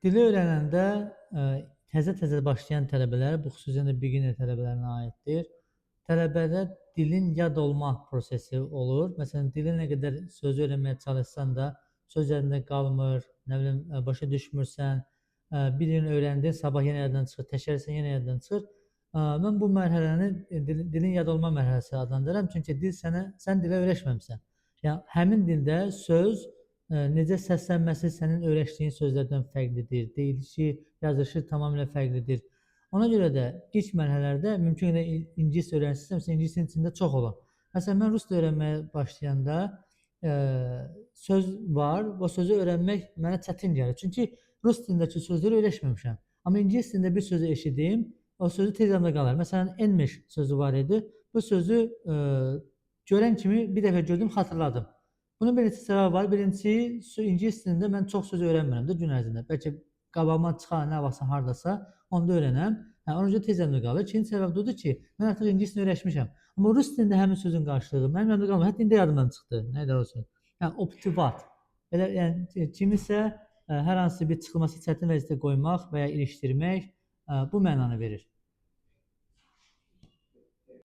Dili öyrənəndə təzə-təzə başlayan tələbələr, bu xüsusən də beginner tələbələrinə aiddir. Tələbədə dilin yad olma prosesi olur. Məsələn, dili nə qədər söz öyrənməyə çalışsan da, söz yadında qalmır, nə bilim, başa düşmürsən, bir gün öyrəndin, sabah yenə yaddan çıxır, təkərsən, yenə yaddan çıxır. Mən bu mərhələni dilin yad olma mərhələsi adlandırıram, çünki sən dilə öyrəşməmisən. Yəni, həmin dildə söz necə səslənməsi sənin öyrəşdiyin sözlərdən fərqlidir, deyilişi, yazılışı tamamilə fərqlidir. Ona görə də ilk mərhələlərdə mümkün qədər ingilis öyrənsəmsə, ingilisin içində çox olan. Məsələn, mən rus dili öyrənməyə başlayanda söz var, o sözü öyrənmək mənə çətin gəlir. Çünki rus dilindəki sözləri öyrəşməmişəm. Amma ingilis dilində bir sözü eşidim, o sözü tez yadımda qalır. Məsələn, enmiş sözü var idi. Bu sözü görən kimi bir dəfə gördüm, xatırladım. Bunun bir neçə səbəbi var. Birincisi, ingilis dilində mən çox söz öyrənmirəm də gün ərzində. Bəlkə qabağıma çıxan nə vaxtsa hardasa, onda öyrənəm. Ona görə tez yadımda qalır. İkinci səbəb də odur ki, mən artıq ingilis dilini öyrəşmişəm. Amma rus dilində həmin sözün qarşılığı mənim yadımda qalmır. Hətta indi yadımdan çıxdı. Nə qədər olsun. Yəni, optivat. Belə, yəni, kimisə hər hansı bir çıxılması çətin vəziyyətə qoymaq və ya ilişdirmək bu mənanı verir.